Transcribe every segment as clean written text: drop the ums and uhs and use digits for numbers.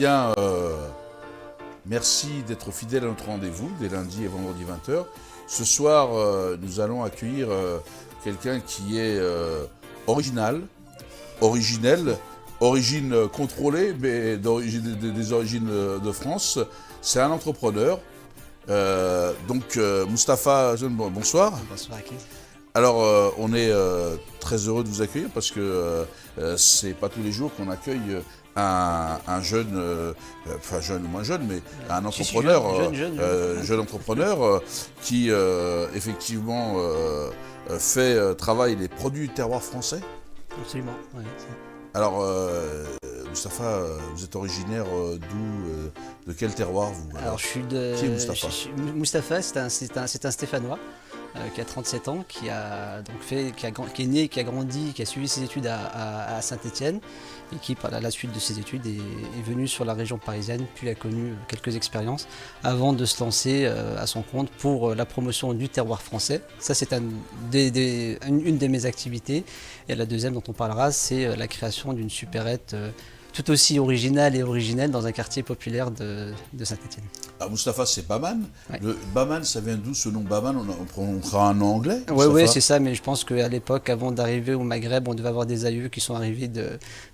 bien, merci d'être fidèle à notre rendez-vous, des lundis et vendredis 20h. Ce soir, nous allons accueillir quelqu'un qui est original, originel, origine contrôlée, mais des origines de France. C'est un entrepreneur. Moustapha, bonsoir. Bonsoir, Aki. Alors, on est très heureux de vous accueillir parce que c'est pas tous les jours qu'on accueille un jeune, enfin jeune ou moins jeune, mais un entrepreneur, jeune entrepreneur qui effectivement travaille les produits du terroir français. Absolument, oui. Alors, Moustapha, vous êtes originaire d'où, de quel terroir vous? Alors, je suis de. Qui est Moustapha? Moustapha, c'est un Stéphanois qui a 37 ans, qui est né, qui a grandi, qui a suivi ses études à Saint-Étienne et qui, par la suite de ses études, est venu sur la région parisienne, puis a connu quelques expériences avant de se lancer à son compte pour la promotion du terroir français. Ça, c'est une de mes activités. Et la deuxième dont on parlera, c'est la création d'une supérette tout aussi originale et originelle dans un quartier populaire de Saint-Étienne. Ah, Moustapha, c'est Baman. Ouais. Le Baman, ça vient d'où ce nom Baman? On prononcera un nom anglais? Oui, c'est ça, mais je pense qu'à l'époque, avant d'arriver au Maghreb, on devait avoir des aïeux qui sont arrivés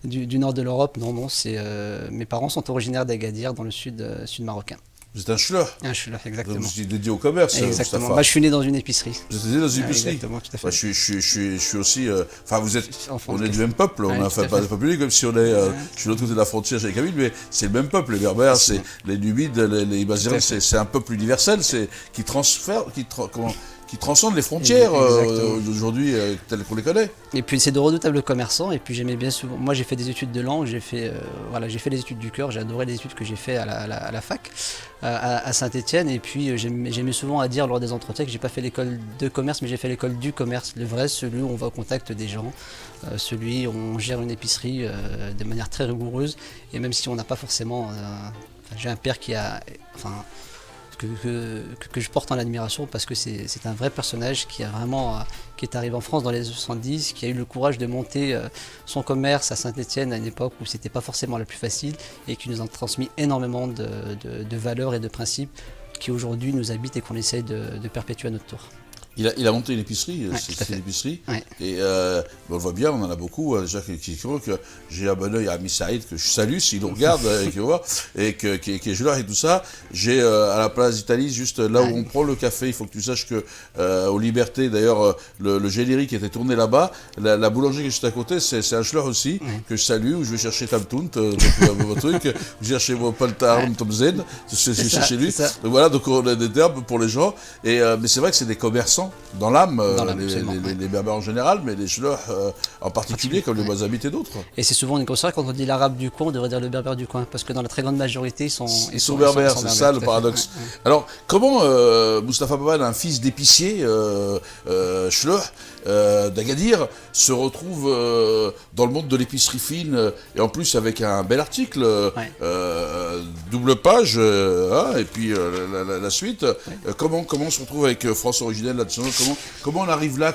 du nord de l'Europe. Non, mes parents sont originaires d'Agadir, dans le sud marocain. Vous êtes un schleur? Un schleur, exactement. Vous êtes dédié au commerce, exactement. Moustapha. Moi, je suis né dans une épicerie. Vous êtes né dans une épicerie? Exactement, tout à fait. Je suis aussi... Enfin, on est du même peuple, on Ouais, a fait pas de public, comme si on est... je suis de l'autre côté de la frontière chez Camille, mais c'est le même peuple. Les Berbères, c'est les Numides, les Ibaziriens, c'est un peuple universel, qui transcende les frontières d'aujourd'hui telles qu'on les connaît. Et puis c'est de redoutables commerçants. Et puis j'aimais bien souvent. Moi j'ai fait des études de langue, j'ai fait les études du cœur. J'ai adoré les études que j'ai fait à la fac à Saint-Étienne. Et puis j'aimais souvent à dire lors des entretiens que j'ai pas fait l'école de commerce, mais j'ai fait l'école du commerce, le vrai, celui où on va au contact des gens, celui où on gère une épicerie de manière très rigoureuse. Et même si on n'a pas forcément, j'ai un père qui a, que je porte en admiration parce que c'est un vrai personnage qui est arrivé en France dans les années 70, qui a eu le courage de monter son commerce à Saint-Étienne à une époque où c'était pas forcément la plus facile et qui nous a transmis énormément de valeurs et de principes qui aujourd'hui nous habitent et qu'on essaye de perpétuer à notre tour. Il a monté une épicerie, Ouais, c'est une épicerie, ouais. Et on le voit bien, on en a beaucoup déjà qui croient que j'ai un bon oeil à Ami Saïd, que je salue s'il nous regarde, et qui est joueur et tout ça. J'ai à la place d'Italie, juste là où on prend le café, il faut que tu saches que aux Libertés, d'ailleurs, le générique qui était tourné là-bas, la boulangerie qui est juste à côté, c'est un joueur aussi, que je salue, où je vais chercher Tamtunt, vos trucs, je vais chercher vos Paltarum, Tom Z, c'est chez lui. Donc voilà, donc on a des termes pour les gens, mais c'est vrai que c'est des commerçants dans l'âme, les Berbères en général, mais les Schleurs en particulier, comme les Mozambites et d'autres. Et c'est souvent une grosse erreur quand on dit l'arabe du coin, on devrait dire le berbère du coin, parce que dans la très grande majorité, ils sont berbères, c'est ça le paradoxe. Ouais. Alors, comment Moustapha Baman, un fils d'épicier, Schleur, d'Agadir, se retrouve dans le monde de l'épicerie fine, et en plus avec un bel article, double page, et puis la suite. Comment on se retrouve avec France Originelle là-dessus? Comment on arrive là?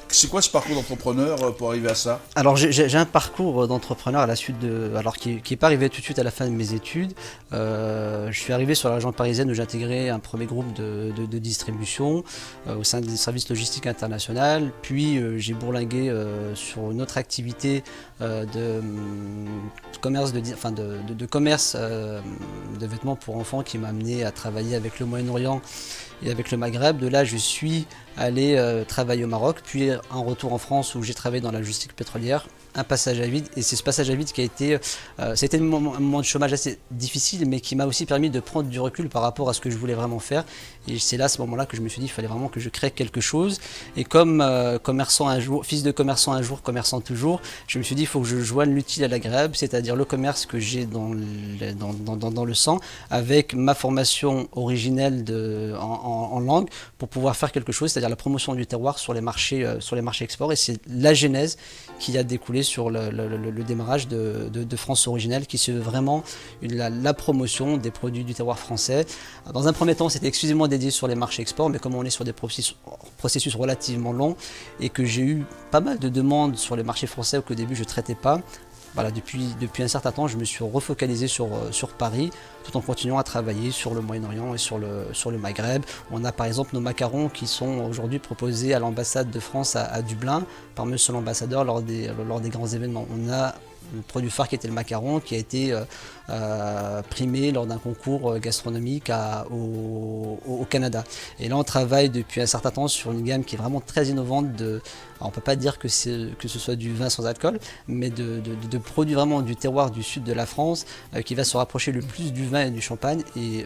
C'est quoi ce parcours d'entrepreneur pour arriver à ça? Alors j'ai un parcours d'entrepreneur à la suite qui n'est pas arrivé tout de suite à la fin de mes études. Je suis arrivé sur la région parisienne où j'ai intégré un premier groupe de distribution au sein des services logistiques internationaux. Puis j'ai bourlingué sur une autre activité de commerce de vêtements pour enfants qui m'a amené à travailler avec le Moyen-Orient et avec le Maghreb. De là, je suis allé travailler au Maroc, puis un retour en France où j'ai travaillé dans la logistique pétrolière, un passage à vide. Et c'est ce passage à vide qui a été... c'était un moment de chômage assez difficile, mais qui m'a aussi permis de prendre du recul par rapport à ce que je voulais vraiment faire. Et c'est là, à ce moment-là, que je me suis dit qu'il fallait vraiment que je crée quelque chose. Et comme commerçant un jour, fils de commerçant un jour, commerçant toujours, je me suis dit qu'il faut que je joigne l'utile à l'agréable, c'est-à-dire le commerce que j'ai dans le sang, avec ma formation originelle en langue, pour pouvoir faire quelque chose, c'est-à-dire la promotion du terroir sur les marchés export. Et c'est la genèse qui a découlé sur le démarrage de France Originelle, qui se veut vraiment la promotion des produits du terroir français. Dans un premier temps, c'était exclusivement dédié sur les marchés export, mais comme on est sur des processus relativement longs et que j'ai eu pas mal de demandes sur les marchés français qu'au début je ne traitais pas, voilà, depuis un certain temps, je me suis refocalisé sur Paris, tout en continuant à travailler sur le Moyen-Orient et sur le Maghreb. On a par exemple nos macarons qui sont aujourd'hui proposés à l'ambassade de France à Dublin par monsieur l'ambassadeur lors des grands événements. On a le produit phare qui était le macaron, qui a été primé lors d'un concours gastronomique au Canada. Et là, on travaille depuis un certain temps sur une gamme qui est vraiment très innovante. Alors, on ne peut pas dire que ce soit du vin sans alcool, mais de produits vraiment du terroir du sud de la France, qui va se rapprocher le plus du vin et du champagne, et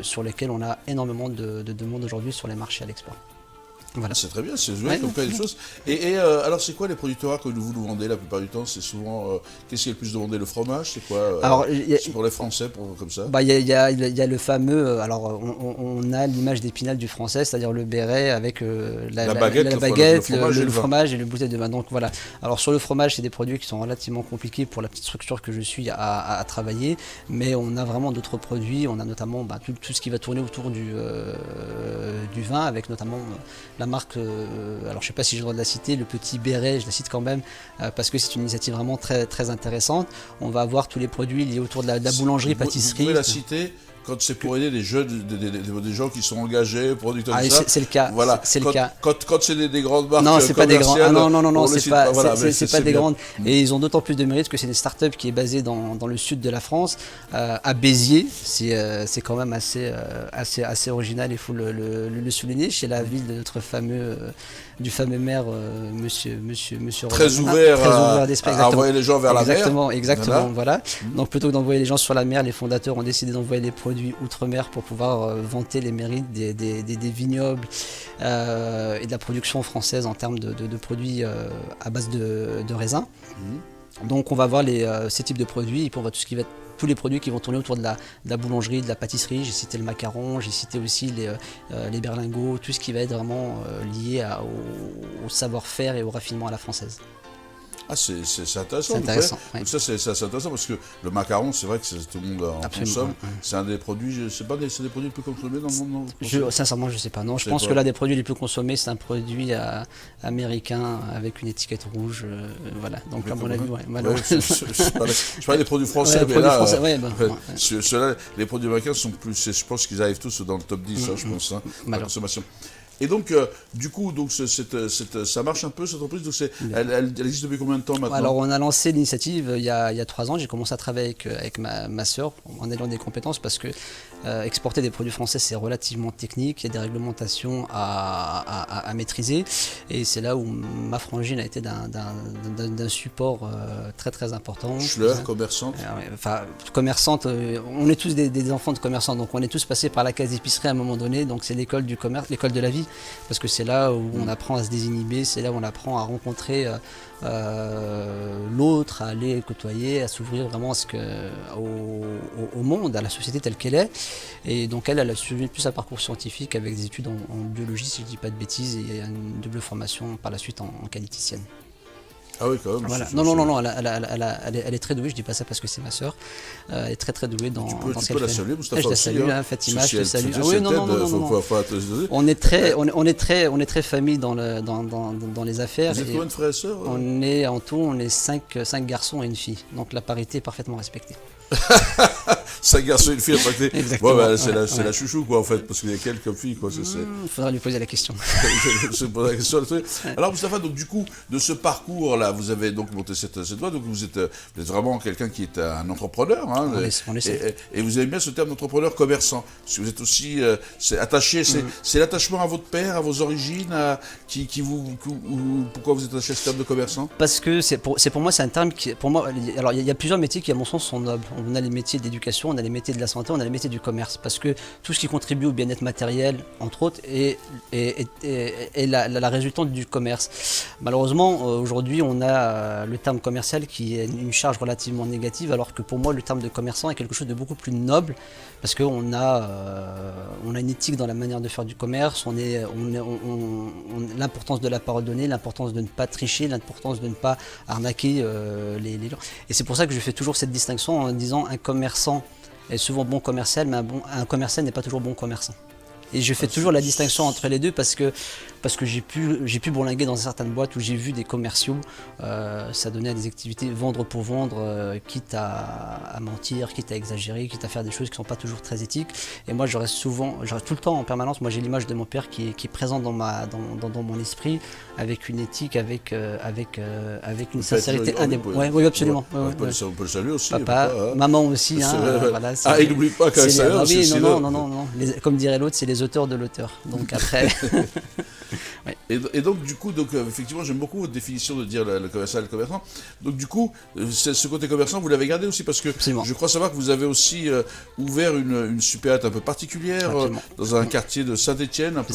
sur lesquels on a énormément de demandes aujourd'hui sur les marchés à l'export. Voilà. C'est très bien, c'est joué comme plein de choses. Et alors, c'est quoi les produits terroirs que vous nous vendez la plupart du temps? C'est souvent, qu'est-ce qui est le plus demandé? Le fromage, c'est quoi? Alors, c'est pour les Français, comme ça? Il y a le fameux, alors on a l'image d'Épinal du français, c'est-à-dire le béret avec la baguette, le fromage et le bouteille de vin. Donc voilà. Alors sur le fromage, c'est des produits qui sont relativement compliqués pour la petite structure que je suis à travailler, mais on a vraiment d'autres produits. On a notamment tout ce qui va tourner autour du vin, avec notamment la marque, alors je ne sais pas si j'ai le droit de la citer, le petit béret, je la cite quand même, parce que c'est une initiative vraiment très, très intéressante. On va avoir tous les produits liés autour de la boulangerie, pâtisserie. Vous pouvez la citer quand c'est pour aider des jeunes, des gens qui sont engagés, producteurs de ça. C'est le cas. Voilà. C'est le cas. Quand c'est des grandes marques. Non, c'est pas des grandes. Non, c'est pas, voilà, pas des grandes. Et ils ont d'autant plus de mérite que c'est une start-up qui est basée dans le sud de la France, à Béziers. C'est quand même assez original, il faut le souligner, chez la ville de notre du fameux maire, monsieur très ouvert d'esprit, à envoyer les gens vers la mer. Exactement, voilà. Donc plutôt que d'envoyer les gens sur la mer, les fondateurs ont décidé d'envoyer les produits outre-mer pour pouvoir vanter les mérites des vignobles et de la production française en termes de produits à base de raisins. Donc on va voir ces types de produits, et puis on va tous les produits qui vont tourner autour de la boulangerie, de la pâtisserie. J'ai cité le macaron, j'ai cité aussi les berlingots, tout ce qui va être vraiment lié au savoir-faire et au raffinement à la française. Ah, c'est intéressant. C'est intéressant. Donc ça, c'est intéressant parce que le macaron, c'est vrai que tout le monde en consomme. C'est un des produits, c'est des produits les plus consommés dans le monde? Sincèrement, je ne sais pas. Non, je pense que l'un des produits les plus consommés, c'est un produit américain avec une étiquette rouge. Voilà. Donc, à mon avis, je parle des produits français, mais là, ceux-là, les produits américains sont plus. Je pense qu'ils arrivent tous dans le top 10, je pense, la consommation. Et donc, du coup, ça marche un peu, cette entreprise. Donc elle existe depuis combien de temps maintenant? Alors, on a lancé l'initiative il y a 3 ans. J'ai commencé à travailler avec ma sœur en ayant des compétences, parce que exporter des produits français, c'est relativement technique. Il y a des réglementations à maîtriser. Et c'est là où ma frangine a été d'un support très, très important. Schleur, commerçante. Commerçante. On est tous des enfants de commerçants. Donc, on est tous passés par la case épicerie à un moment donné. Donc, c'est l'école du commerce, l'école de la vie. Parce que c'est là où on apprend à se désinhiber, c'est là où on apprend à rencontrer l'autre, à aller côtoyer, à s'ouvrir vraiment au monde, à la société telle qu'elle est. Et donc elle a suivi plus un parcours scientifique avec des études en biologie, si je ne dis pas de bêtises, et une double formation par la suite en qualiticienne. Ah oui, quand même. Voilà. Non, elle est très douée, je dis pas ça parce que c'est ma sœur. Elle est très très douée dans ce qu'elle fait. Tu peux la saluer, Moustapha? Je la salue, Fatima, je te salue. Ah oui, non. On est très famille dans les affaires. Vous êtes combien de frères et sœurs? En tout, on est 5 garçons et une fille. Donc la parité est parfaitement respectée. 5 garçons et une fille respectée. Exactement. C'est la chouchou, quoi, en fait, parce qu'il y a quelques filles, quoi. Il faudra lui poser la question. Alors, Moustapha, donc du coup, de ce parcours-là, vous avez donc monté cette boîte, donc vous êtes vraiment quelqu'un qui est un entrepreneur, hein, et vous aimez bien ce terme d'entrepreneur commerçant, parce que vous êtes aussi attaché, c'est l'attachement à votre père, à vos origines, pourquoi vous êtes attaché à ce terme de commerçant? Parce que pour moi, c'est un terme qui, pour moi, alors il y a plusieurs métiers qui, à mon sens, sont nobles. On a les métiers de l'éducation, on a les métiers de la santé, on a les métiers du commerce, parce que tout ce qui contribue au bien-être matériel, entre autres, est la résultante du commerce. Malheureusement, aujourd'hui, on a le terme commercial qui est une charge relativement négative, alors que pour moi, le terme de commerçant est quelque chose de beaucoup plus noble, parce qu'on a une éthique dans la manière de faire du commerce, l'importance de la parole donnée, l'importance de ne pas tricher, l'importance de ne pas arnaquer les gens. Et c'est pour ça que je fais toujours cette distinction en disant un commerçant est souvent bon commercial, mais un commercial n'est pas toujours bon commerçant. Et je fais toujours la distinction entre les deux, parce que parce que j'ai pu bourlinguer dans certaines boîtes où j'ai vu des commerciaux, ça donnait à des activités vendre pour vendre, quitte à mentir, quitte à exagérer, quitte à faire des choses qui ne sont pas toujours très éthiques. Et moi, je reste tout le temps en permanence. Moi, j'ai l'image de mon père qui est présente dans mon esprit, avec une éthique, avec une sincérité indéniable. Oui, absolument. On peut le saluer aussi. Papa, maman aussi. Voilà, il n'oublie pas qu'à ça. Oui, non. Comme dirait l'autre, c'est les auteurs de l'auteur. Donc après. Ouais. Et donc, du coup, effectivement, j'aime beaucoup votre définition de dire le commerçant et le commerçant. Donc, du coup, ce côté commerçant, vous l'avez gardé aussi parce que absolument. Je crois savoir que vous avez aussi ouvert une supérette un peu particulière dans un quartier de Saint-Étienne, un peu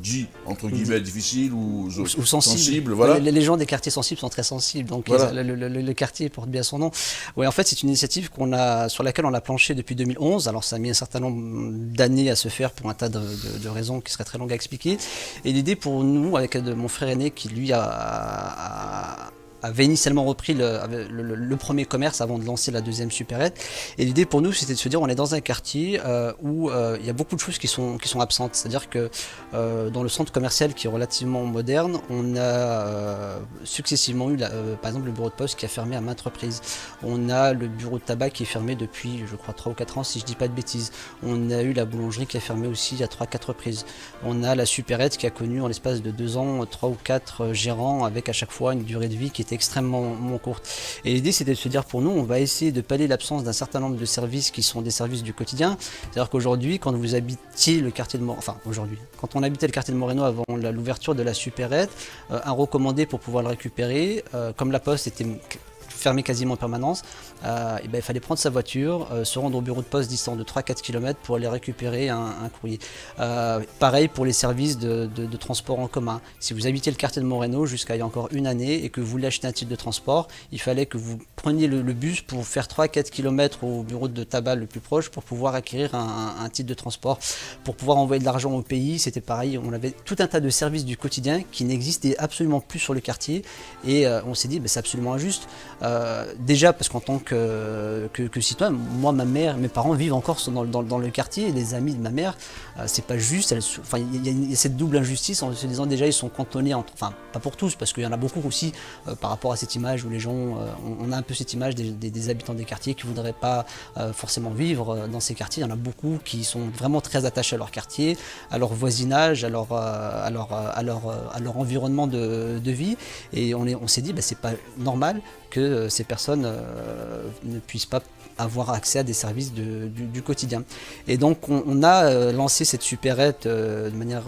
dit entre guillemets difficile ou sensible. Voilà. Les gens des quartiers sensibles sont très sensibles, donc voilà. Le quartier porte bien son nom. Ouais, en fait, c'est une initiative sur laquelle on a planché depuis 2011. Alors, ça a mis un certain nombre d'années à se faire pour un tas de raisons qui seraient très longues à expliquer. Et l'idée pour nous, avec mon frère aîné qui lui avait initialement repris le premier commerce avant de lancer la deuxième supérette. Et l'idée pour nous, c'était de se dire, on est dans un quartier où il y a beaucoup de choses qui sont absentes. C'est-à-dire que dans le centre commercial qui est relativement moderne, on a successivement eu, par exemple, le bureau de poste qui a fermé à maintes reprises. On a le bureau de tabac qui est fermé depuis, je crois, 3 ou 4 ans, si je ne dis pas de bêtises. On a eu la boulangerie qui a fermé aussi à 3-4 reprises. On a la supérette qui a connu en l'espace de 2 ans 3 ou 4 gérants avec à chaque fois une durée de vie qui était extrêmement courte. Et l'idée, c'était de se dire, pour nous, on va essayer de pallier l'absence d'un certain nombre de services qui sont des services du quotidien. C'est-à-dire qu'aujourd'hui, quand vous habitiez le quartier de quand on habitait le quartier de Moreno avant l'ouverture de la supérette, un recommandé pour pouvoir le récupérer, comme la poste était fermé quasiment en permanence, il fallait prendre sa voiture, se rendre au bureau de poste distant de 3-4 km pour aller récupérer un courrier. Pareil pour les services de transport en commun. Si vous habitiez le quartier de Moreno jusqu'à il y a encore une année et que vous voulez acheter un titre de transport, il fallait que vous preniez le bus pour faire 3-4 km au bureau de tabac le plus proche pour pouvoir acquérir un titre de transport. Pour pouvoir envoyer de l'argent au pays, c'était pareil. On avait tout un tas de services du quotidien qui n'existaient absolument plus sur le quartier et on s'est dit c'est absolument injuste. Déjà parce qu'en tant que citoyen, moi, ma mère, mes parents vivent encore dans le quartier, et les amis de ma mère, c'est pas juste. Il y a cette double injustice en se disant déjà ils sont cantonnés, pas pour tous, parce qu'il y en a beaucoup aussi par rapport à cette image où les gens, on a un peu cette image des habitants des quartiers qui voudraient pas forcément vivre dans ces quartiers. Il y en a beaucoup qui sont vraiment très attachés à leur quartier, à leur voisinage, à leur environnement de vie, et on s'est dit c'est pas normal que ces personnes ne puissent pas avoir accès à des services du quotidien. Et donc on a lancé cette supérette de manière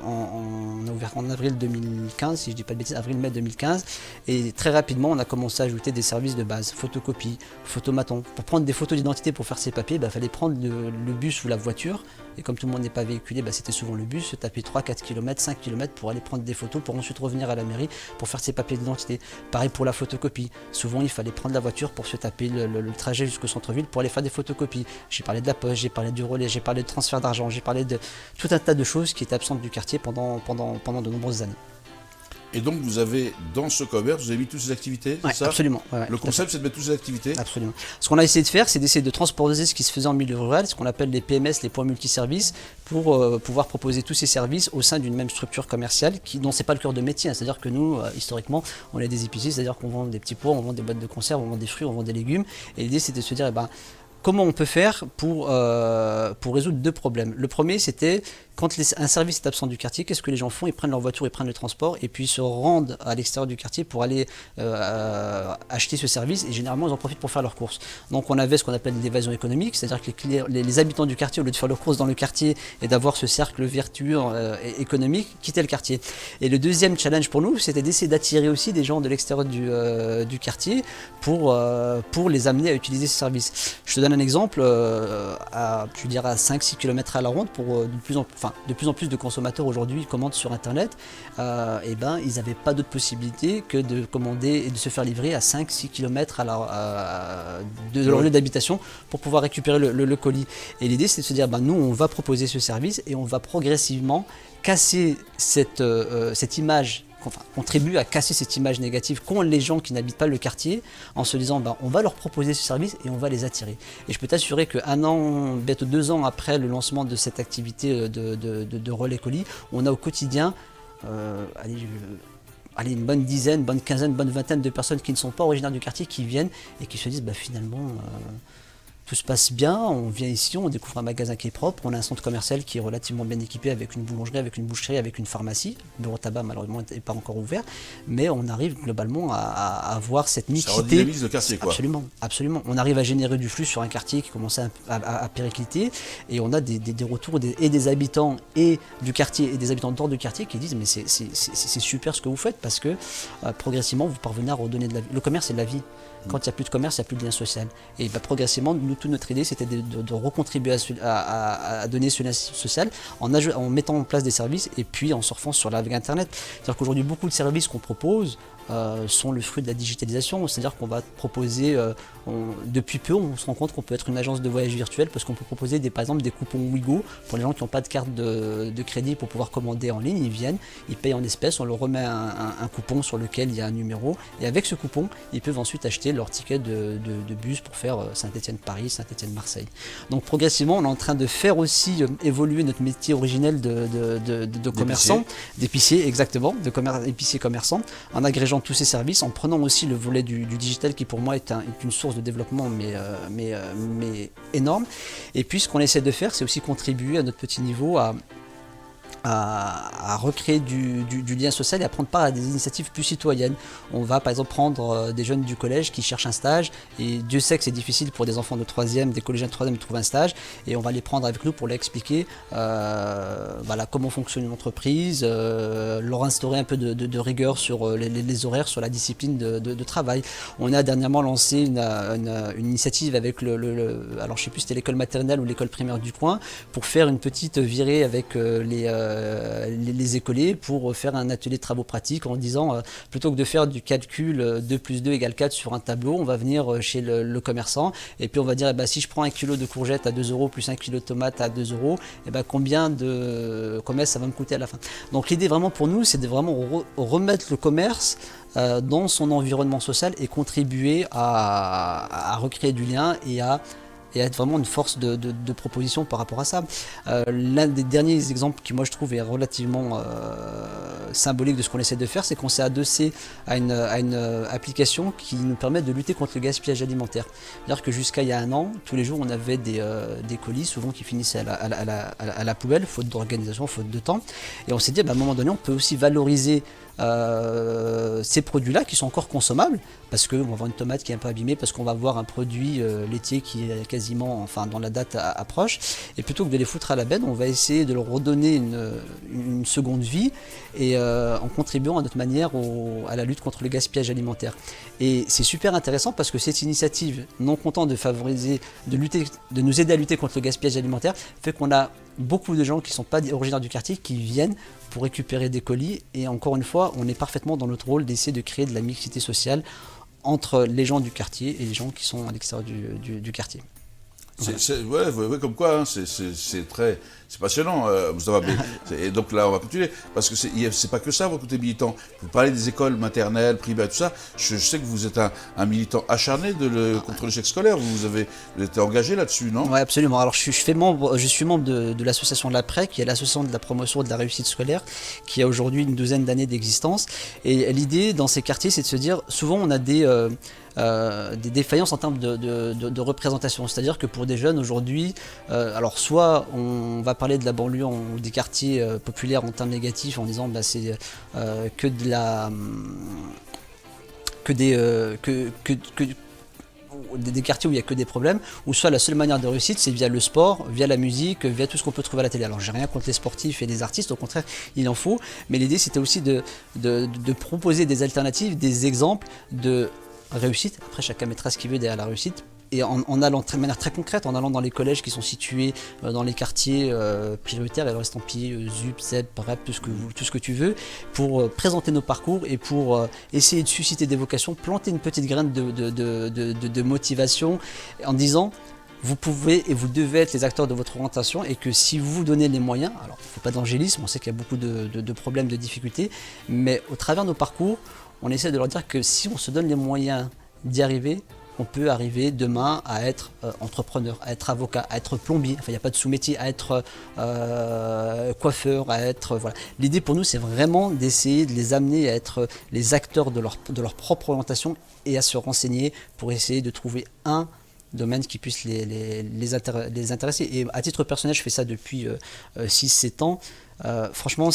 on a ouvert en avril 2015, si je ne dis pas de bêtises, avril-mai 2015, et très rapidement on a commencé à ajouter des services de base, photocopie, photomaton. Pour prendre des photos d'identité pour faire ses papiers, il fallait prendre le bus ou la voiture, et comme tout le monde n'est pas véhiculé, c'était souvent le bus, se taper 3-4 km, 5 km pour aller prendre des photos, pour ensuite revenir à la mairie pour faire ses papiers d'identité. Pareil pour la photocopie, souvent il fallait prendre la voiture pour se taper le trajet jusqu'au centre-ville pour aller faire des photocopies. J'ai parlé de la poste, j'ai parlé du relais, j'ai parlé de transfert d'argent, j'ai parlé de tout un tas de choses qui étaient absentes du quartier pendant de nombreuses années. Et donc vous avez, dans ce commerce, vous avez mis toutes ces activités, c'est ça ? Absolument. Le concept, c'est de mettre toutes ces activités ? Absolument. Ce qu'on a essayé de faire, c'est d'essayer de transposer ce qui se faisait en milieu rural, ce qu'on appelle les PMS, les points multiservices, pour pouvoir proposer tous ces services au sein d'une même structure commerciale dont c'est pas le cœur de métier. C'est-à-dire que nous, historiquement, on est des épiciers, c'est-à-dire qu'on vend des petits pois, on vend des boîtes de conserve, on vend des fruits, on vend des légumes. Et l'idée, c'était de se dire, comment on peut faire pour résoudre 2 problèmes. Le premier, c'était quand un service est absent du quartier, qu'est-ce que les gens font ? Ils prennent leur voiture, ils prennent le transport et puis ils se rendent à l'extérieur du quartier pour aller acheter ce service, et généralement ils en profitent pour faire leurs courses. Donc on avait ce qu'on appelle l'évasion économique, c'est-à-dire que les habitants du quartier, au lieu de faire leurs courses dans le quartier et d'avoir ce cercle vertueux économique, quittaient le quartier. Et le deuxième challenge pour nous, c'était d'essayer d'attirer aussi des gens de l'extérieur du quartier pour les amener à utiliser ce service. Je te donne un exemple, à 5-6 km à la ronde, pour de plus en plus de consommateurs aujourd'hui commandent sur internet, ils n'avaient pas d'autre possibilité que de commander et de se faire livrer à 5-6 km de leur lieu d'habitation pour pouvoir récupérer le colis. Et l'idée, c'est de se dire, nous on va proposer ce service et on va progressivement casser cette image contribue à casser cette image négative qu'ont les gens qui n'habitent pas le quartier, en se disant on va leur proposer ce service et on va les attirer. Et je peux t'assurer qu'un an, bientôt 2 ans après le lancement de cette activité de relais colis, on a au quotidien une bonne dizaine, bonne quinzaine, bonne vingtaine de personnes qui ne sont pas originaires du quartier qui viennent et qui se disent finalement tout se passe bien, on vient ici, on découvre un magasin qui est propre, on a un centre commercial qui est relativement bien équipé avec une boulangerie, avec une boucherie, avec une pharmacie. Le bureau tabac malheureusement n'est pas encore ouvert, mais on arrive globalement à avoir cette mixité. Ça redynamise le quartier, quoi. Absolument, absolument. On arrive à générer du flux sur un quartier qui commençait à péricliter et on a des retours des habitants et du quartier et des habitants dehors du quartier qui disent mais c'est super ce que vous faites parce que progressivement vous parvenez à redonner de la vie. Le commerce c'est de la vie. Quand il n'y a plus de commerce, il n'y a plus de lien social. Et progressivement, toute notre idée, c'était de recontribuer à donner ce lien social en mettant en place des services et puis en surfant sur la vague Internet. C'est-à-dire qu'aujourd'hui, beaucoup de services qu'on propose sont le fruit de la digitalisation. C'est-à-dire qu'on va proposer, depuis peu, on se rend compte qu'on peut être une agence de voyage virtuelle parce qu'on peut proposer par exemple des coupons Ouigo pour les gens qui n'ont pas de carte de crédit pour pouvoir commander en ligne. Ils viennent, ils payent en espèces, on leur remet un coupon sur lequel il y a un numéro et avec ce coupon, ils peuvent ensuite acheter leur ticket de bus pour faire Saint-Étienne-Paris, Saint-Étienne-Marseille. Donc progressivement, on est en train de faire aussi évoluer notre métier originel de commerçant, d'épicier, exactement, épicier commerçant, en agrégeant tous ces services, en prenant aussi le volet du digital qui pour moi est une source de développement mais énorme. Et puis ce qu'on essaie de faire, c'est aussi contribuer à notre petit niveau à recréer du lien social et à prendre part à des initiatives plus citoyennes. On va par exemple prendre des jeunes du collège qui cherchent un stage et Dieu sait que c'est difficile pour des enfants de 3e, des collégiens de 3e de trouver un stage et on va les prendre avec nous pour leur expliquer comment fonctionne une entreprise, leur instaurer un peu de rigueur sur les horaires, sur la discipline de travail. On a dernièrement lancé une initiative avec alors je sais plus si c'était l'école maternelle ou l'école primaire du coin pour faire une petite virée avec les écoliers pour faire un atelier de travaux pratiques en disant plutôt que de faire du calcul 2 plus 2 égale 4 sur un tableau, on va venir chez le commerçant et puis on va dire si je prends 1 kg de courgettes à 2 € plus 1 kg de tomates à 2 €, combien ça va me coûter à la fin. Donc l'idée vraiment pour nous c'est de vraiment remettre le commerce dans son environnement social et contribuer à recréer du lien et à être vraiment une force de proposition par rapport à ça. L'un des derniers exemples qui moi je trouve est relativement symbolique de ce qu'on essaie de faire, c'est qu'on s'est adossé à une application qui nous permet de lutter contre le gaspillage alimentaire. C'est-à-dire que jusqu'à il y a 1 an, tous les jours on avait des colis souvent qui finissaient à la poubelle, faute d'organisation, faute de temps. Et on s'est dit à un moment donné on peut aussi valoriser ces produits-là qui sont encore consommables parce qu'on va avoir une tomate qui est un peu abîmée, parce qu'on va avoir un produit laitier qui est quasiment dans la date approche, et plutôt que de les foutre à la benne, on va essayer de leur redonner une seconde vie et en contribuant à notre manière à la lutte contre le gaspillage alimentaire. Et c'est super intéressant parce que cette initiative, non content de favoriser, de nous aider à lutter contre le gaspillage alimentaire, fait qu'on a beaucoup de gens qui ne sont pas originaires du quartier qui viennent pour récupérer des colis et encore une fois on est parfaitement dans notre rôle d'essayer de créer de la mixité sociale entre les gens du quartier et les gens qui sont à l'extérieur du quartier. Ouais, comme quoi, hein, c'est passionnant, Moustapha. Et donc là, on va continuer, parce que c'est pas que ça, votre côté militant. Vous parlez des écoles maternelles, primaires, tout ça. Je sais que vous êtes un militant acharné contre l'échec scolaire. Vous êtes engagé là-dessus, non? Oui, absolument. Alors, je suis membre de l'association de l'APREC, qui est l'association de la promotion de la réussite scolaire, qui a aujourd'hui une 12aine d'années d'existence. Et l'idée dans ces quartiers, c'est de se dire, souvent on a des défaillances en termes de représentation. C'est-à-dire que pour des jeunes aujourd'hui, alors soit on va parler de la banlieue ou des quartiers populaires en termes négatifs en disant c'est que des quartiers où il n'y a que des problèmes, ou soit la seule manière de réussite c'est via le sport, via la musique, via tout ce qu'on peut trouver à la télé. Alors j'ai rien contre les sportifs et les artistes, au contraire il en faut, mais l'idée c'était aussi de proposer des alternatives, des exemples de réussite. Après chacun mettra ce qu'il veut derrière la réussite, et en allant de manière très concrète, en allant dans les collèges qui sont situés dans les quartiers prioritaires, et le estampillé ZUP, ZEP, bref, tout ce que tu veux, pour présenter nos parcours et pour essayer de susciter des vocations, planter une petite graine de motivation en disant vous pouvez et vous devez être les acteurs de votre orientation et que si vous vous donnez les moyens, alors il ne faut pas d'angélisme, on sait qu'il y a beaucoup de problèmes, de difficultés, mais au travers de nos parcours, on essaie de leur dire que si on se donne les moyens d'y arriver, on peut arriver demain à être entrepreneur, à être avocat, à être plombier, enfin il n'y a pas de sous-métier, à être coiffeur, à être... Voilà. L'idée pour nous c'est vraiment d'essayer de les amener à être les acteurs de leur propre orientation et à se renseigner pour essayer de trouver un domaine qui puisse les intéresser. Et à titre personnel, je fais ça depuis 6-7 ans. Franchement,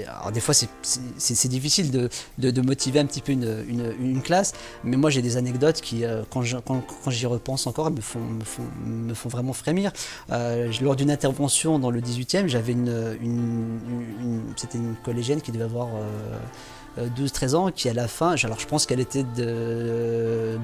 alors des fois c'est difficile de motiver un petit peu une classe, mais moi j'ai des anecdotes qui, quand j'y repense encore, me font vraiment frémir. Lors d'une intervention dans le 18e, j'avais c'était une collégienne qui devait avoir 12-13 ans, qui à la fin, alors je pense qu'elle était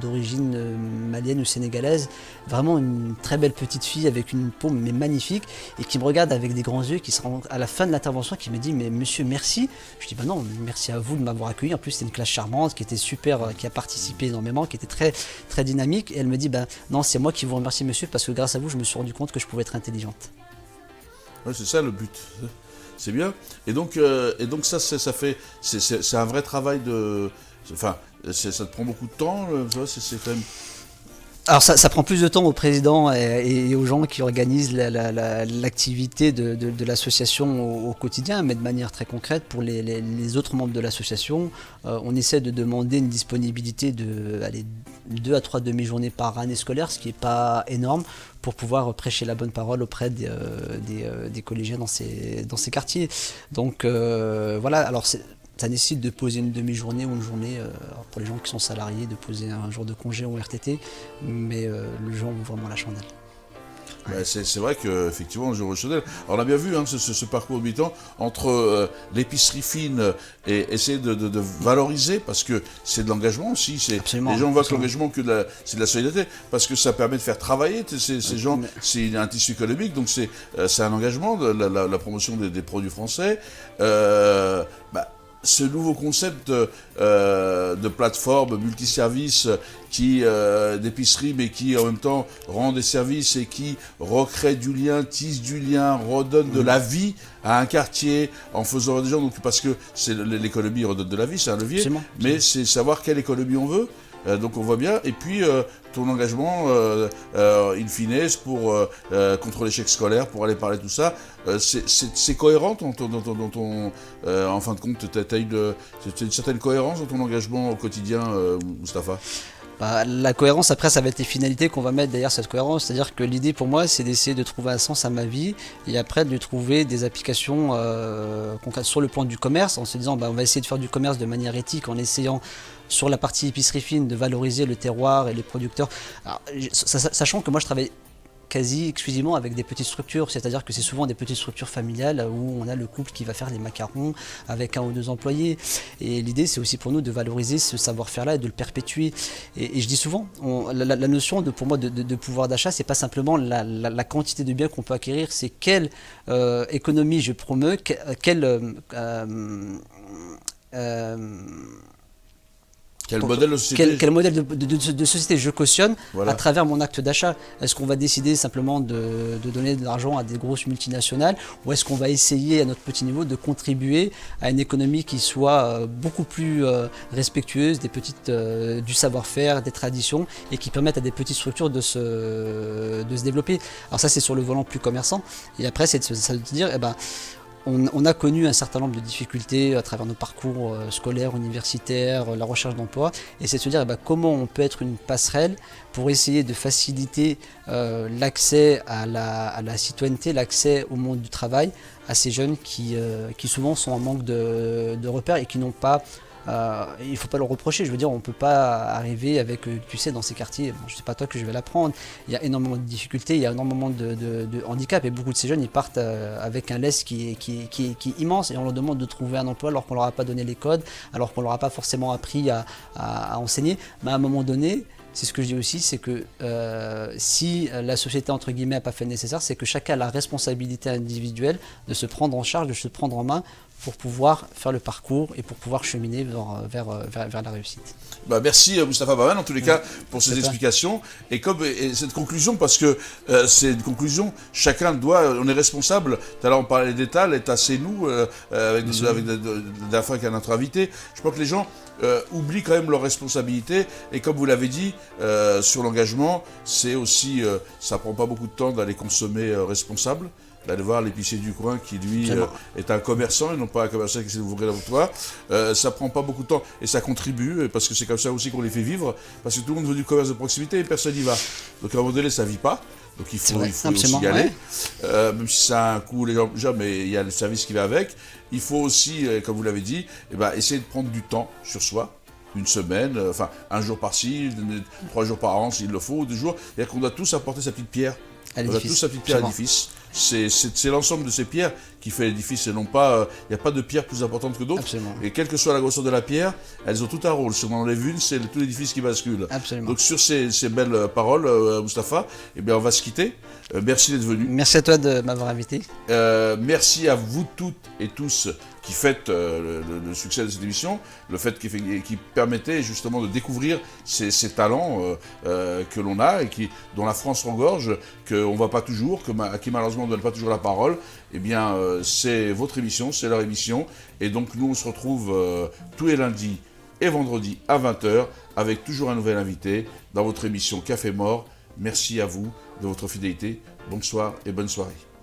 d'origine malienne ou sénégalaise, vraiment une très belle petite fille avec une peau mais magnifique, et qui me regarde avec des grands yeux, qui se rend à la fin de l'intervention, qui me dit mais monsieur merci. Je dis bah non, merci à vous de m'avoir accueilli, en plus c'était une classe charmante, qui était super, qui a participé énormément, qui était très, très dynamique, et elle me dit bah non, c'est moi qui vous remercie monsieur, parce que grâce à vous je me suis rendu compte que je pouvais être intelligente. Ouais, c'est ça le but. C'est bien. Et donc ça fait, c'est un vrai travail de, enfin, ça te prend beaucoup de temps. C'est quand même. Alors ça prend plus de temps au président et aux gens qui organisent l'activité de l'association au quotidien, mais de manière très concrète pour les autres membres de l'association, on essaie de demander une disponibilité de 2 à 3 demi-journées par année scolaire, ce qui n'est pas énorme, pour pouvoir prêcher la bonne parole auprès des collégiens dans ces quartiers. Donc voilà, alors ça nécessite de poser une demi-journée ou une journée, pour les gens qui sont salariés, de poser un jour de congé ou RTT, mais les gens ont vraiment la chandelle. Ouais. C'est vrai qu'effectivement, le jour de chandelle. Alors on a bien vu ce parcours habitant entre l'épicerie fine et essayer de valoriser, parce que c'est de l'engagement aussi. Les gens voient que l'engagement, c'est de la solidarité, parce que ça permet de faire travailler ces gens. C'est un tissu économique, donc c'est un engagement, la promotion des produits français. Ce nouveau concept de plateforme multiservice d'épicerie, mais qui en même temps rend des services et qui recrée du lien, tisse du lien, redonne de la vie à un quartier en faisant des gens. Donc, parce que l'économie redonne de la vie, c'est un levier, mais c'est savoir quelle économie on veut. Donc on voit bien, et puis ton engagement, in fine, pour contre l'échec scolaire, pour aller parler de tout ça, c'est cohérent en fin de compte, tu as une certaine cohérence dans ton engagement au quotidien, Moustapha? La cohérence, après, ça va être les finalités qu'on va mettre derrière cette cohérence. C'est-à-dire que l'idée pour moi, c'est d'essayer de trouver un sens à ma vie et après de trouver des applications concrètes sur le plan du commerce, en se disant on va essayer de faire du commerce de manière éthique, en essayant sur la partie épicerie fine de valoriser le terroir et les producteurs. Alors, sachant que moi je travaille quasi exclusivement avec des petites structures, c'est-à-dire que c'est souvent des petites structures familiales où on a le couple qui va faire les macarons avec 1 ou 2 employés, et l'idée c'est aussi pour nous de valoriser ce savoir-faire-là et de le perpétuer. Et je dis souvent, la notion pour moi de pouvoir d'achat, c'est pas simplement la quantité de biens qu'on peut acquérir, c'est quelle économie je promeus, quel modèle de société, quel modèle de société je cautionne à travers mon acte d'achat. Est-ce qu'on va décider simplement de donner de l'argent à des grosses multinationales, ou est-ce qu'on va essayer à notre petit niveau de contribuer à une économie qui soit beaucoup plus respectueuse du savoir-faire, des traditions, et qui permette à des petites structures de se développer. Alors ça c'est sur le volant plus commerçant, et après c'est de se dire on a connu un certain nombre de difficultés à travers nos parcours scolaires, universitaires, la recherche d'emploi, et c'est de se dire comment on peut être une passerelle pour essayer de faciliter l'accès à la citoyenneté, l'accès au monde du travail à ces jeunes qui souvent sont en manque de repères et qui n'ont pas... il ne faut pas le reprocher, je veux dire, on ne peut pas arriver avec, tu sais, dans ces quartiers, je ne sais pas toi que je vais l'apprendre, il y a énormément de difficultés, il y a énormément de handicap, et beaucoup de ces jeunes, ils partent avec un laisse qui est immense, et on leur demande de trouver un emploi alors qu'on ne leur a pas donné les codes, alors qu'on ne leur a pas forcément appris à enseigner, mais à un moment donné, c'est ce que je dis aussi, c'est que si la société, entre guillemets, n'a pas fait le nécessaire, c'est que chacun a la responsabilité individuelle de se prendre en charge, de se prendre en main pour pouvoir faire le parcours et pour pouvoir cheminer vers la réussite. Merci Moustapha Baman en tous les cas pour ces explications et cette conclusion, parce que c'est une conclusion, on est responsable. Tout à l'heure on parlait d'État, l'État c'est nous, avec la fois qu'à notre invité. Je crois que les gens oublient quand même leurs responsabilités, et comme vous l'avez dit, sur l'engagement, c'est aussi, ça prend pas beaucoup de temps d'aller consommer responsable, d'aller voir l'épicier du coin qui lui est un commerçant et non pas un commerçant qui essaie de vous ouvrir la voie. Ça prend pas beaucoup de temps et ça contribue, parce que c'est comme ça aussi qu'on les fait vivre, parce que tout le monde veut du commerce de proximité et personne n'y va. Donc à un moment donné ça vit pas. Donc il faut aussi y aller, même si ça a un coût, les gens, mais il y a le service qui va avec. Il faut aussi, comme vous l'avez dit, essayer de prendre du temps sur soi, une semaine, un jour par-ci, 3 jours par an s'il le faut, 2 jours. C'est-à-dire qu'on doit tous apporter sa petite pierre. On a tous sa petite pierre à l'édifice. C'est l'ensemble de ces pierres qui fait l'édifice, et non pas, il n'y a pas de pierre plus importante que d'autres. Et quelle que soit la grosseur de la pierre, elles ont tout un rôle. Si on en enlève une, c'est tout l'édifice qui bascule. Donc sur ces belles paroles, Moustapha, on va se quitter. Merci d'être venu. Merci à toi de m'avoir invité. Merci à vous toutes et tous qui faites le succès de cette émission, le fait qui permettait justement de découvrir ces talents que l'on a et dont la France regorge, qu'on ne voit pas toujours, à qui malheureusement on ne donne pas toujours la parole. C'est votre émission, c'est leur émission, et donc nous on se retrouve tous les lundis et vendredis à 20h avec toujours un nouvel invité dans votre émission Café Mort. Merci à vous de votre fidélité. Bonsoir et bonne soirée.